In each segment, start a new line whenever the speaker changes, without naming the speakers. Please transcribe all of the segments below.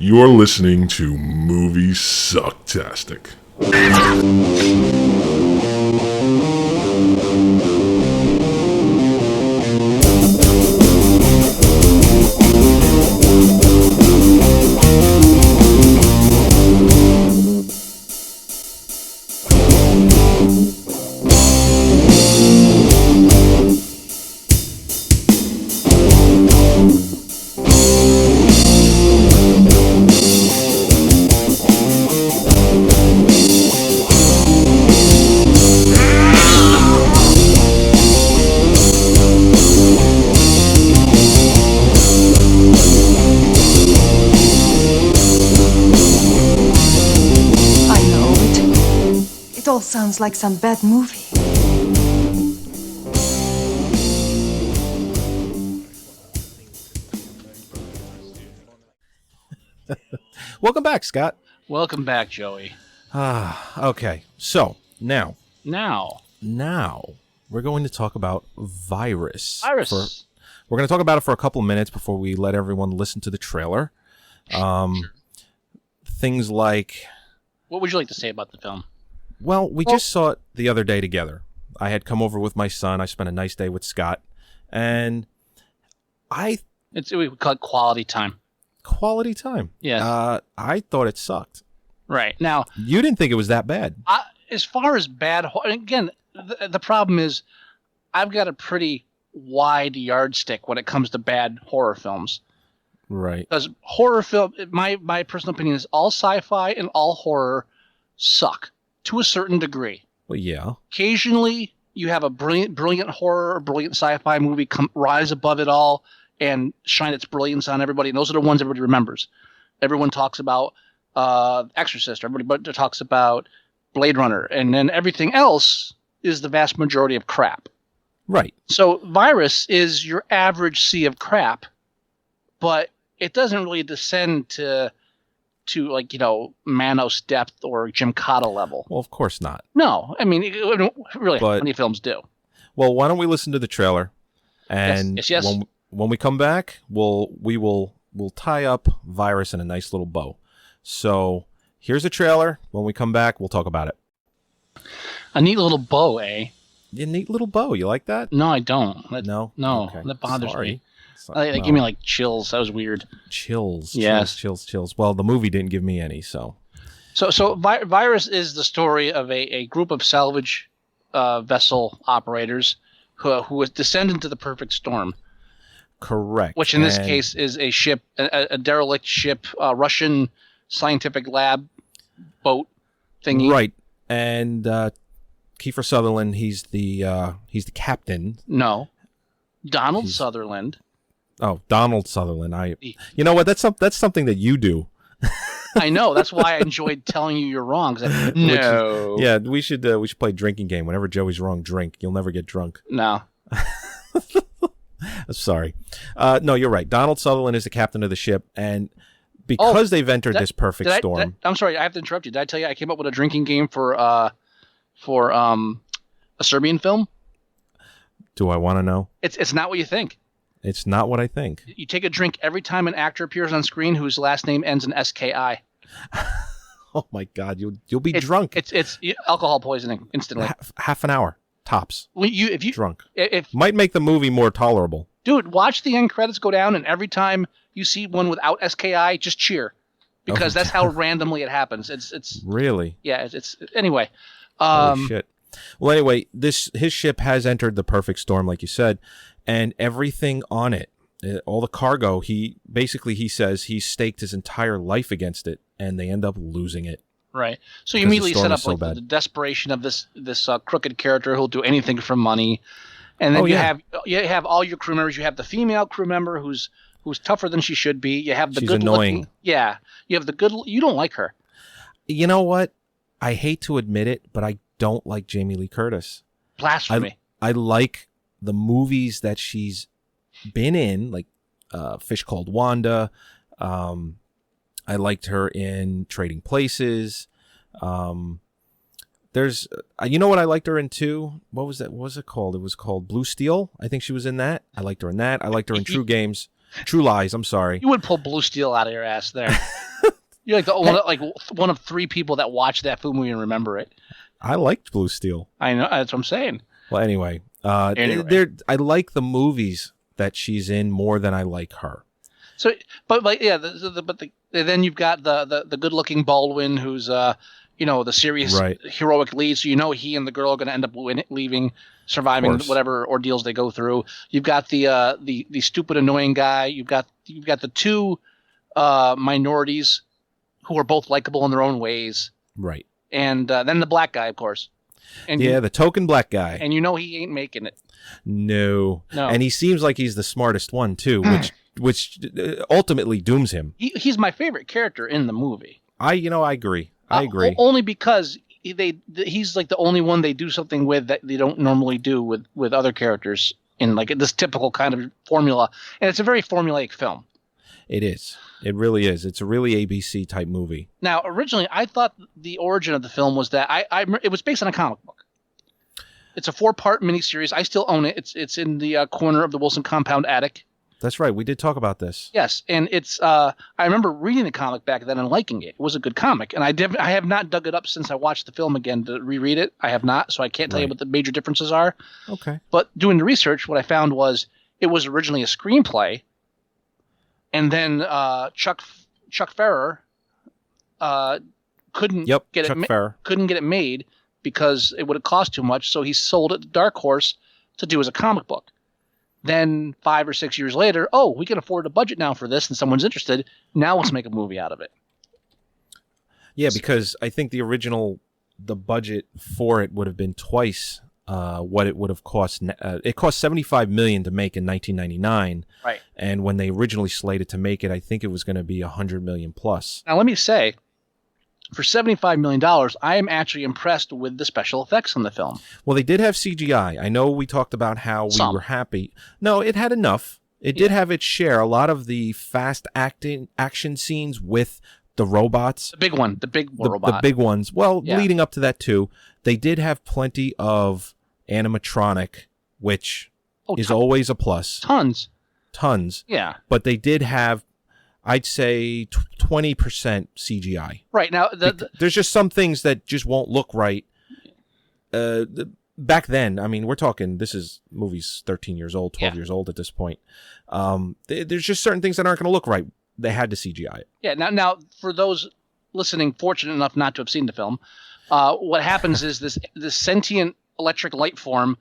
You're listening to Moviesucktastic.
It all sounds like some bad movie.
Welcome back, Scott.
Welcome back, Joey.
Okay. So, now we're going to talk about Virus. We're going to talk about it for a couple of minutes before we let everyone listen to the trailer. Things like...
What would you like to say about the film?
Well, we just saw it the other day together. I had come over with my son. I spent a nice day with Scott. And we
call it quality time.
Quality time.
Yes.
I thought it sucked.
Right. Now...
You didn't think it was that bad.
As far as bad... Again, the problem is I've got a pretty wide yardstick when it comes to bad horror films.
Right.
Because horror film... My personal opinion is all sci-fi and all horror suck. To a certain degree.
Well, yeah.
Occasionally, you have a brilliant horror or brilliant sci-fi movie rise above it all and shine its brilliance on everybody. And those are the ones everybody remembers. Everyone talks about Exorcist. Everybody talks about Blade Runner. And then everything else is the vast majority of crap.
Right.
So Virus is your average sea of crap, but it doesn't really descend to like, Manos depth or Jim Cotta level.
Well, of course not.
No, I mean, really, how many films do?
Well, why don't we listen to the trailer, and
yes.
When we come back, we'll tie up Virus in a nice little bow. So here's the trailer. When we come back, we'll talk about it.
A neat little bow, eh?
A neat little bow. You like that?
No, I don't.
No,
okay. That bothers me.
Well,
give me like chills. That was weird.
Chills.
Yes.
Chills. Well, the movie didn't give me any, so.
So Virus is the story of a group of salvage vessel operators who descend into the perfect storm.
Correct.
Which in this case is a ship, a derelict ship, Russian scientific lab boat thingy.
Right. And Kiefer Sutherland, he's the captain.
No. Donald Sutherland.
Oh, Donald Sutherland. You know what? That's something that you do.
I know. That's why I enjoyed telling you you're wrong. No.
We should play a drinking game. Whenever Joey's wrong, drink. You'll never get drunk.
No.
Sorry. No, you're right. Donald Sutherland is the captain of the ship, and because they've entered this perfect storm.
I'm sorry. I have to interrupt you. Did I tell you I came up with a drinking game for a Serbian film?
Do I want to know?
It's not what you think.
It's not what I think.
You take a drink every time an actor appears on screen whose last name ends in SKI.
Oh my God, you'll be drunk.
It's alcohol poisoning instantly.
Half an hour tops.
If you
drunk, might make the movie more tolerable.
Dude, watch the end credits go down, and every time you see one without SKI, just cheer, because that's how randomly it happens. It's
really
it's anyway.
Holy shit. Well, anyway, his ship has entered the perfect storm, like you said, and everything on it, all the cargo, he says he staked his entire life against it, and they end up losing it.
Right. So you immediately set up the desperation of this crooked character who'll do anything for money, and then you have all your crew members. You have the female crew member who's tougher than she should be. You have the
She's
good
annoying.
looking. Yeah. You have the good. You don't like her.
You know what? I hate to admit it, but I don't like Jamie Lee Curtis.
Blasphemy.
I like the movies that she's been in, like Fish Called Wanda. I liked her in Trading Places. There's, you know what I liked her in too? What was that? What was it called? It was called Blue Steel. I think she was in that. I liked her in that. I liked her in True Lies. I'm sorry.
You would pull Blue Steel out of your ass there. You're like one of three people that watched that movie and remember it.
I liked Blue Steel.
I know, that's what I'm saying.
Well, anyway, I like the movies that she's in more than I like her.
So, but like, yeah, then you've got the good-looking Baldwin, who's the serious heroic lead. So he and the girl are going to end up surviving whatever ordeals they go through. You've got the stupid, annoying guy. You've got the two minorities who are both likable in their own ways.
Right.
And then the black guy, of course. And
the token black guy.
And he ain't making it.
No. And he seems like he's the smartest one too, which ultimately dooms him.
He's my favorite character in the movie.
I agree. I agree.
Only because he's like the only one they do something with that they don't normally do with other characters in like this typical kind of formula. And it's a very formulaic film. It
is. It really is. It's a really ABC type movie.
Now, originally, I thought the origin of the film was that it was based on a comic book. It's a 4-part miniseries. I still own it. It's in the corner of the Wilson compound attic.
That's right. We did talk about this.
Yes, and it's. I remember reading the comic back then and liking it. It was a good comic, and I have not dug it up since I watched the film again to reread it. I have not, so I can't tell you what the major differences are.
Okay.
But doing the research, what I found was it was originally a screenplay. And then Chuck Ferrer couldn't get it made because it would have cost too much. So he sold it to Dark Horse to do as a comic book. Then 5 or 6 years later, we can afford a budget now for this, and someone's interested. Now let's make a movie out of it.
Yeah, because I think the budget for it would have been twice what it would have cost. It cost $75 million to make in 1999,
right?
And when they originally slated to make it, I think it was going to be $100 million plus.
Now, let me say, for $75 million, I am actually impressed with the special effects in the film.
Well, they did have CGI. I know we talked about how we were happy. No, it had enough. It did have its share. A lot of the fast action scenes with the robots.
The big one. The big robot.
The big ones. Well, leading up to that, too, they did have plenty of animatronic, which is always a plus. Tons.
Yeah.
But they did have, I'd say, 20% CGI.
Right. Now,
there's just some things that just won't look right. Back then, I mean, we're talking, movie's 13 years old, 12 years old at this point. There's just certain things that aren't going to look right. They had to CGI it.
Yeah. Now, for those listening, fortunate enough not to have seen the film, what happens is this sentient electric light form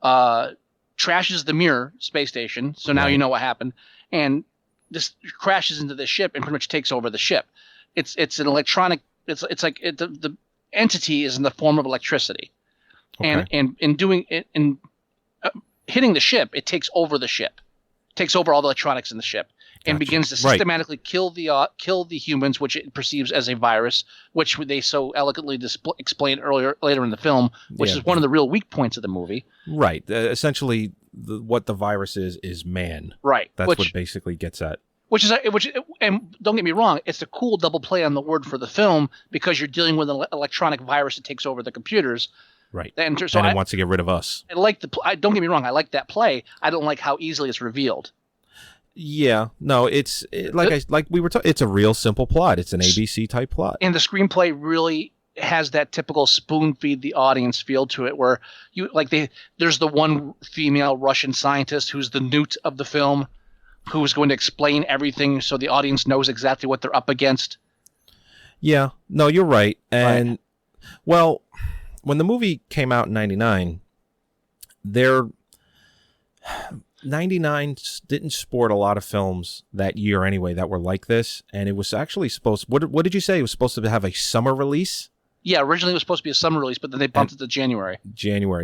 trashes the Mir space station. So now you know what happened, and this crashes into the ship and pretty much takes over the ship. It's an electronic. It's like the entity is in the form of electricity, and in doing it in hitting the ship, it takes over the ship, takes over all the electronics in the ship. And begins to systematically kill the humans, which it perceives as a virus, which they so elegantly explain later in the film, which is one of the real weak points of the movie.
Right. Essentially, what the virus is man.
Right.
That's what it basically gets at.
And don't get me wrong, it's a cool double play on the word for the film because you're dealing with an electronic virus that takes over the computers.
Right.
And
so it wants to get rid of us.
Don't get me wrong, I like that play. I don't like how easily it's revealed.
Yeah, no, it's a real simple plot. It's an ABC type plot,
and the screenplay really has that typical spoon feed the audience feel to it, where there's the one female Russian scientist who's the newt of the film, who's going to explain everything so the audience knows exactly what they're up against. Yeah,
no, you're right, and well, when the movie came out in '99, 99 didn't sport a lot of films that year anyway that were like this, and it was actually supposed. What did you say? It was supposed to have a summer release?
Yeah, originally it was supposed to be a summer release, but then they bumped it to January.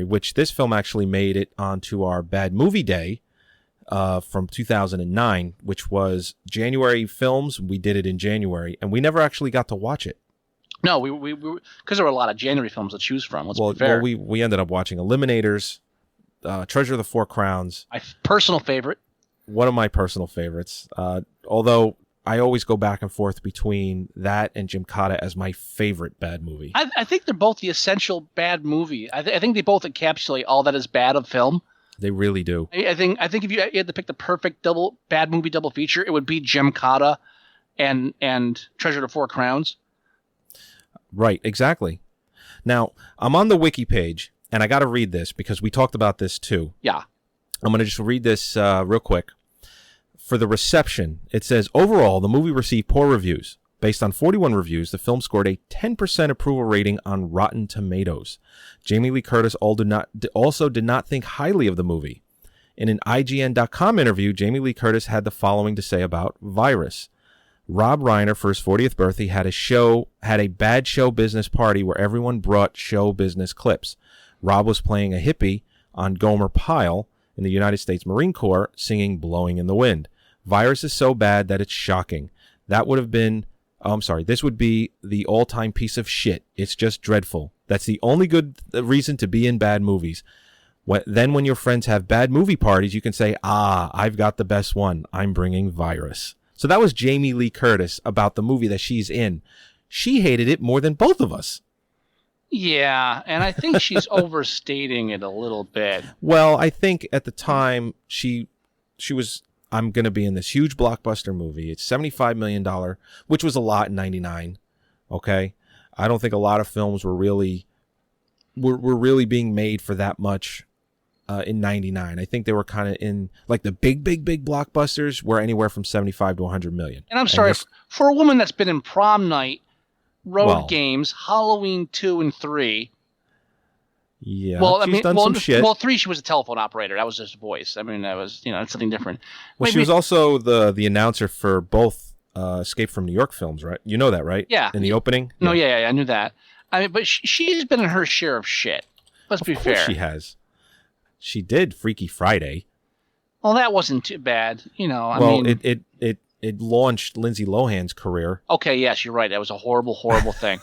Which this film actually made it onto our Bad Movie Day from 2009, which was January films. We did it in January, and we never actually got to watch it.
No, we because there were a lot of January films to choose from. Let's be fair.
Well, we ended up watching Eliminators, Treasure of the Four Crowns.
My personal favorite.
One of my personal favorites. Although I always go back and forth between that and Gymkata as my favorite bad movie.
I think they're both the essential bad movie. I think they both encapsulate all that is bad of film.
They really do.
I think if you had to pick the perfect bad movie double feature, it would be Gymkata and Treasure of the Four Crowns.
Right, exactly. Now, I'm on the wiki page, and I got to read this because we talked about this too.
Yeah.
I'm going to just read this real quick. For the reception, it says, overall, the movie received poor reviews. Based on 41 reviews, the film scored a 10% approval rating on Rotten Tomatoes. Jamie Lee Curtis also did not think highly of the movie. In an IGN.com interview, Jamie Lee Curtis had the following to say about Virus. Rob Reiner, for his 40th birthday, had a bad show business party where everyone brought show business clips. Rob was playing a hippie on Gomer Pyle in the United States Marine Corps, singing Blowing in the Wind. Virus is so bad that it's shocking. This would be the all-time piece of shit. It's just dreadful. That's the only good reason to be in bad movies. Then when your friends have bad movie parties, you can say, I've got the best one. I'm bringing Virus. So that was Jamie Lee Curtis about the movie that she's in. She hated it more than both of us.
Yeah, and I think she's overstating it a little bit.
Well, I think at the time she was, I'm going to be in this huge blockbuster movie. It's $75 million, which was a lot in 99. Okay. I don't think a lot of films were really being made for that much in 99. I think they were kind of in like the big blockbusters were anywhere from 75 to 100 million.
And I'm sorry, for a woman that's been in Prom Night, Road Games, Halloween 2 and 3.
Yeah, she's done some shit.
Well, 3, she was a telephone operator. That was just a voice. I mean, that was, it's something different.
Well, she was also the announcer for both Escape from New York films, right? You know that, right?
Yeah.
In the opening?
No, yeah, I knew that. I mean, but she's been in her share of shit. Let's be fair.
Of course she has. She did Freaky Friday.
Well, that wasn't too bad, I
mean, it launched Lindsay Lohan's career.
Okay, yes, you're right. That was a horrible thing.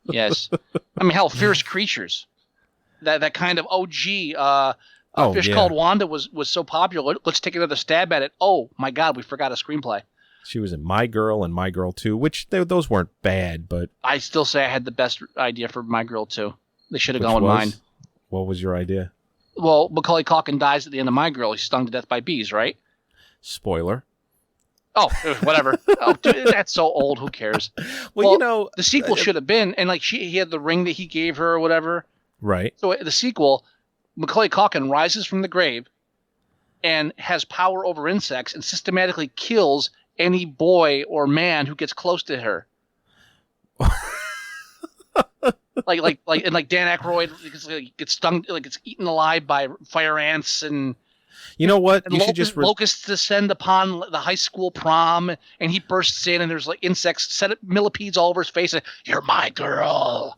Yes. I mean, hell, Fierce Creatures. That kind of OG Fish Called Wanda was so popular. Let's take another stab at it. Oh, my God, we forgot a screenplay.
She was in My Girl and My Girl 2, which those weren't bad, but...
I still say I had the best idea for My Girl 2. They should have gone with mine.
What was your idea?
Well, Macaulay Culkin dies at the end of My Girl. He's stung to death by bees, right?
Spoiler.
Oh, whatever. Oh, dude, that's so old. Who cares?
Well,
the sequel should have been, and like he had the ring that he gave her or whatever.
Right.
So the sequel, Macaulay Culkin rises from the grave and has power over insects and systematically kills any boy or man who gets close to her. like Dan Aykroyd gets stung, gets eaten alive by fire ants and.
You know what?
And locusts descend upon the high school prom, and he bursts in, and there's like insects, millipedes all over his face. And, "You're my girl."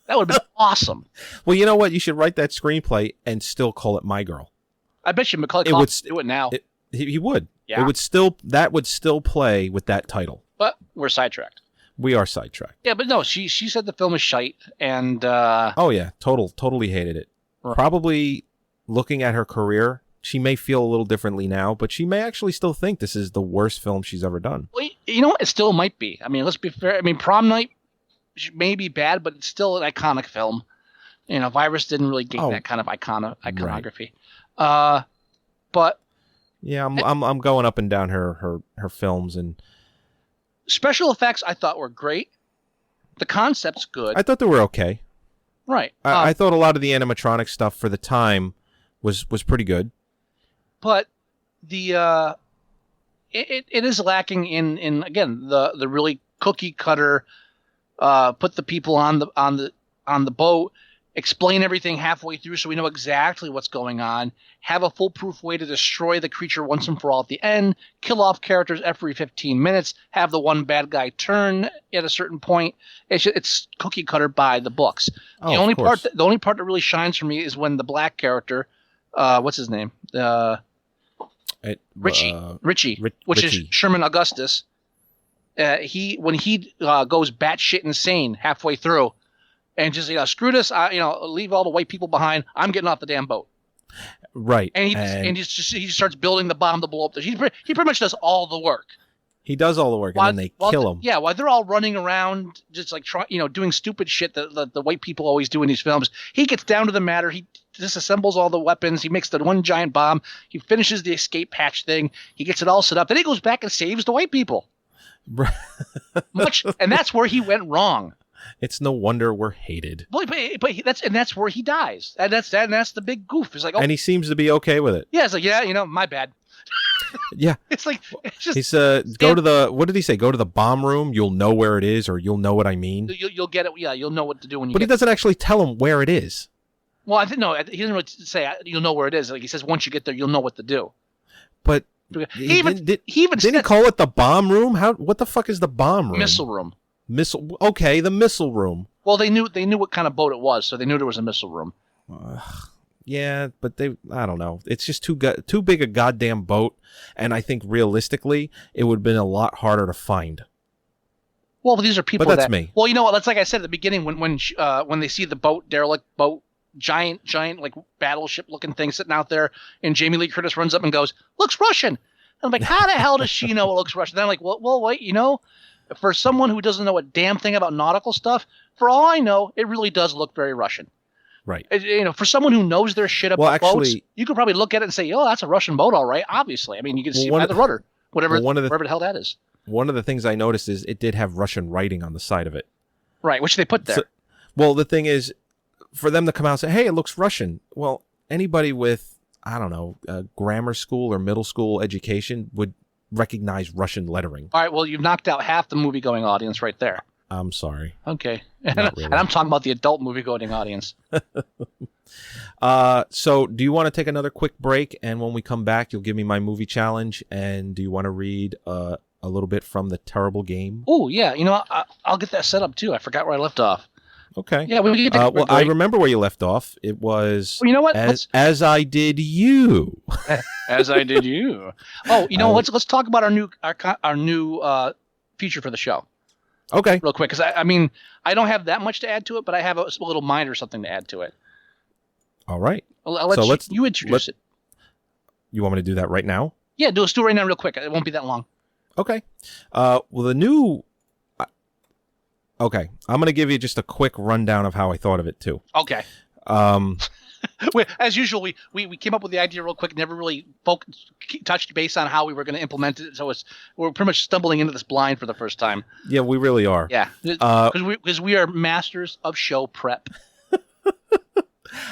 That would have been awesome.
Well, you know what? You should write that screenplay and still call it My Girl.
I bet you Macaulay Culkin would do it now.
He would.
Yeah.
That would still play with that title.
But we're sidetracked.
We are sidetracked.
Yeah, but no, she said the film is shite, and
oh yeah, totally hated it. Right. Probably looking at her career, she may feel a little differently now, but she may actually still think this is the worst film she's ever done.
Well, you know what? It still might be. I mean, let's be fair. I mean, Prom Night may be bad, but it's still an iconic film. Virus didn't really gain that kind of iconography. Right. But
yeah, I'm going up and down her films, and
special effects I thought were great. The concept's good.
I thought they were okay.
Right.
I thought a lot of the animatronic stuff for the time was pretty good. But
the it is lacking in again the really cookie cutter put the people on the boat, explain everything halfway through so we know exactly what's going on, have a foolproof way to destroy the creature once and for all at the end, kill off characters every 15 minutes, have the one bad guy turn at a certain point. It's cookie cutter by the books. The only part that really shines for me is when the black character, what's his name? Richie, which is Sherman Augustus. When he goes batshit insane halfway through, and just screw this, leave all the white people behind. I'm getting off the damn boat.
Right,
and he just starts building the bomb to blow up. He pretty much does all the work.
He does all the work, and then they kill him.
Yeah, while they're all running around, just like doing stupid shit that the white people always do in these films. He gets down to the matter. He disassembles all the weapons. He makes the one giant bomb. He finishes the escape hatch thing. He gets it all set up. Then he goes back and saves the white people. And that's where he went wrong.
It's no wonder we're hated.
But that's where he dies. And that's the big goof. It's like,
and he seems to be okay with it.
Yeah, it's like, my bad.
Yeah.
It's like, it's just.
He's go to the. What did he say? Go to the bomb room. You'll know where it is, or you'll know what I mean.
You'll get it. Yeah, you'll know what to do when you.
But he doesn't actually tell him where it is.
Well, I think no. He doesn't really say you'll know where it is. Like he says, once you get there, you'll know what to do.
But
didn't he
call it the bomb room? What the fuck is the bomb room?
Missile room.
Okay, the missile room.
Well, they knew what kind of boat it was, so they knew there was a missile room.
Yeah, but I don't know. It's just too big a goddamn boat, and I think realistically, it would have been a lot harder to find.
Well, these are people.
But that's me.
Well, that's like I said at the beginning when they see the derelict boat, giant like battleship looking thing sitting out there, and Jamie Lee Curtis runs up and goes, "Looks Russian." And I'm like, how the hell does she know it looks Russian? Then I'm like, well, wait, for someone who doesn't know a damn thing about nautical stuff, for all I know, it really does look very Russian.
Right.
For someone who knows their shit about boats, you could probably look at it and say, "Oh, that's a Russian boat, all right." Obviously, I mean, you can see by the rudder, whatever the hell that is.
One of the things I noticed is it did have Russian writing on the side of it.
Right, which they put there.
Well, the thing is, for them to come out and say, "Hey, it looks Russian," well, anybody with I don't know, grammar school or middle school education would recognize Russian lettering.
All right, well, you've knocked out half the movie-going audience right there.
I'm sorry.
Okay.
Really.
And I'm talking about the adult movie-going audience.
So do you want to take another quick break? And when we come back, you'll give me my movie challenge. And do you want to read a little bit from The Terrible Game?
Oh, yeah. I'll get that set up, too. I forgot where I left off.
Okay.
Yeah, we can take a quick break.
I remember where you left off. It was
well, you know what?
As I Did You.
As I Did You. Oh, let's talk about our new feature for the show.
Okay.
Real quick, because I don't have that much to add to it, but I have a little mind or something to add to it.
All right.
I'll let you introduce it.
You want me to do that right now?
Yeah, let's do it right now real quick. It won't be that long.
Okay. Well, the new... Okay. I'm going to give you just a quick rundown of how I thought of it, too.
Okay. As usual, we came up with the idea real quick, never really touched base on how we were going to implement it, so we're pretty much stumbling into this blind for the first time.
Yeah, we really are.
Yeah, because we are masters of show prep.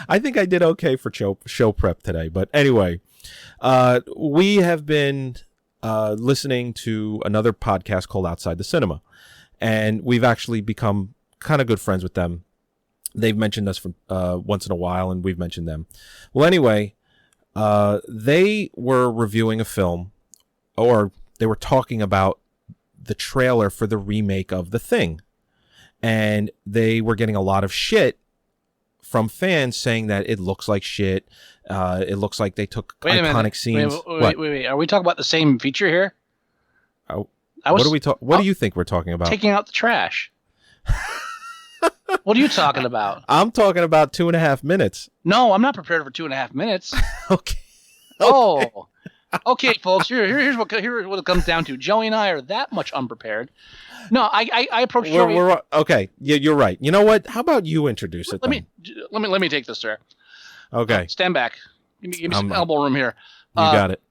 I think I did okay for show prep today, but anyway, we have been listening to another podcast called Outside the Cinema, and we've actually become kind of good friends with them. They've mentioned us from once in a while, and we've mentioned them. Well, anyway, they were reviewing a film, or they were talking about the trailer for the remake of The Thing. And they were getting a lot of shit from fans saying that it looks like shit. It looks like they took iconic scenes.
Wait. Are we talking about the same feature here?
What do you think we're talking about?
Taking out the trash. What are you talking about?
I'm talking about 2.5 minutes.
No, I'm not prepared for 2.5 minutes.
Okay.
Oh. Okay, folks. Here's what it comes down to. Joey and I are that much unprepared. No, I approach Joey.
Okay. Yeah, you're right. You know what? How about you introduce it?
Let me take this, sir.
Okay.
Stand back. Give me some elbow room here.
You got it.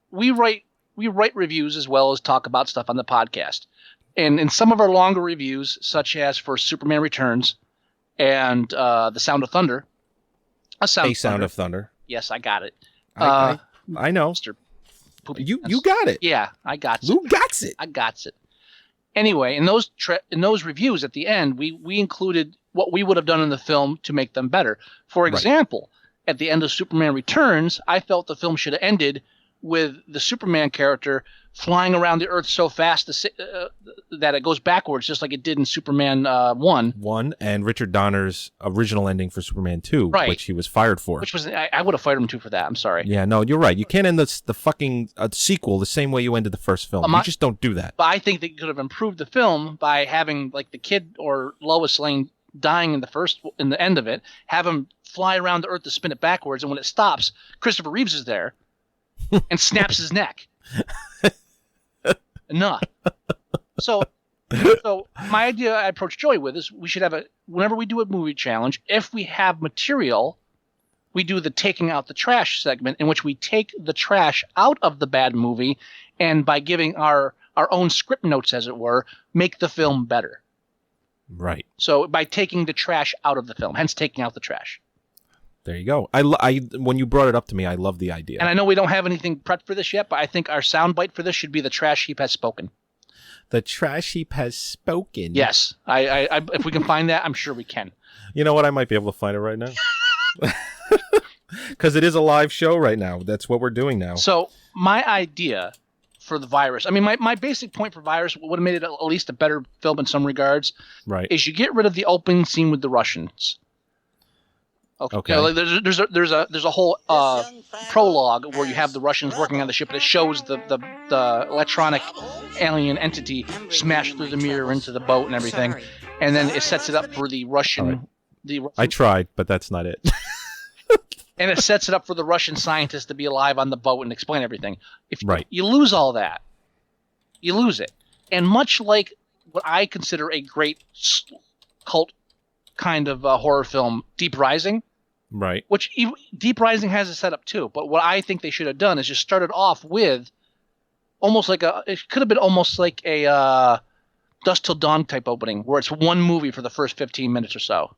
We write reviews as well as talk about stuff on the podcast. And in some of our longer reviews, such as for Superman Returns and The Sound of Thunder. A Sound of Thunder. Yes, I got it.
I know.
Mr. Poopy.
You got it.
Yeah, I got it.
Who got it?
I got it. Anyway, in those reviews at the end, we included what we would have done in the film to make them better. For example, at the end of Superman Returns, I felt the film should have ended with the Superman character flying around the Earth so fast that it goes backwards, just like it did in Superman 1.
And Richard Donner's original ending for Superman 2, which he was fired for.
Which was I would have fired him too for that. I'm sorry.
Yeah, no, you're right. You can't end the fucking sequel the same way you ended the first film. You just don't do that.
But I think they could have improved the film by having like the kid or Lois Lane dying in the end of it, have him fly around the Earth to spin it backwards, and when it stops, Christopher Reeves is there and snaps his neck. Enough. So my idea I approach Joey with is we should have whenever we do a movie challenge, if we have material, we do the taking out the trash segment in which we take the trash out of the bad movie, and by giving our our own script notes, as it were, make the film better.
Right.
So by taking the trash out of the film, hence taking out the trash.
There you go. When you brought it up to me, I love the idea.
And I know we don't have anything prepped for this yet, but I think our soundbite for this should be the trash heap has spoken.
The trash heap has spoken.
Yes. I if we can find that, I'm sure we can.
You know what? I might be able to find it right now. Because it is a live show right now. That's what we're doing now.
So my idea for the virus, I mean, my basic point for virus would have made it at least a better film in some regards.
Right.
Is you get rid of the opening scene with the Russians. Okay. You know, there's a whole prologue where you have the Russians working on the ship, and it shows the electronic alien entity smash through the mirror into the boat and everything, and then it sets it up for the Russian.
I tried, but that's not it.
And it sets it up for the Russian scientists to be alive on the boat and explain everything. If you lose all that, you lose it. And much like what I consider a great cult kind of horror film, Deep Rising,
right?
Which Deep Rising has a setup too. But what I think they should have done is just started off with almost like it could have been almost like a Dusk Till Dawn type opening, where it's one movie for the first 15 minutes or so.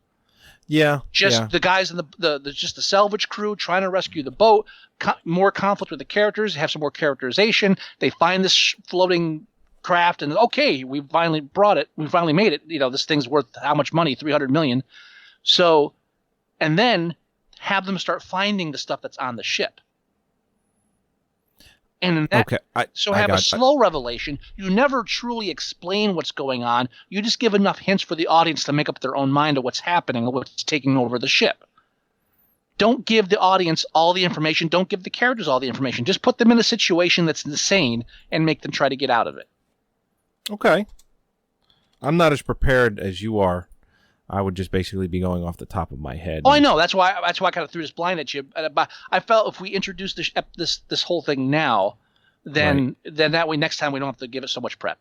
Yeah.
Just the guys in the salvage crew trying to rescue the boat, more conflict with the characters, have some more characterization. They find this floating craft and okay, we finally brought it. We finally made it. You know, this thing's worth how much money? $300 million. So, and then have them start finding the stuff that's on the ship. And in that, have a slow revelation. You never truly explain what's going on. You just give enough hints for the audience to make up their own mind of what's happening or what's taking over the ship. Don't give the audience all the information. Don't give the characters all the information. Just put them in a situation that's insane and make them try to get out of it. Okay.
I'm not as prepared as you are. I would just basically be going off the top of my head.
Oh, I know. That's why I kind of threw this blind at you. But I felt if we introduced this whole thing now, then that way next time we don't have to give it so much prep.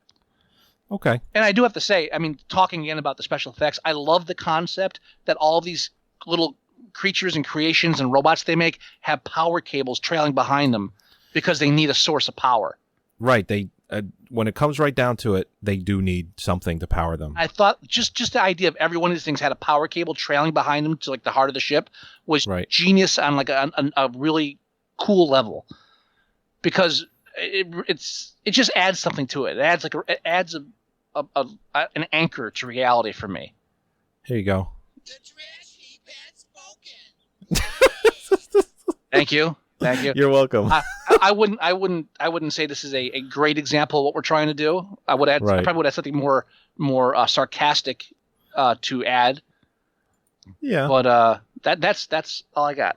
Okay.
And I do have to say, I mean, talking again about the special effects, I love the concept that all of these little creatures and creations and robots they make have power cables trailing behind them because they need a source of power.
Right. They when it comes right down to it, they do need something to power them.
I thought just the idea of every one of these things had a power cable trailing behind them to like the heart of the ship was genius on like a really cool level, because it just adds something to it. It adds an anchor to reality for me.
Here you go.
The trash heap has spoken.
Thank you.
You're welcome.
I wouldn't say this is a great example of what we're trying to do. I probably would add something more sarcastic to add.
Yeah.
But that's all I got.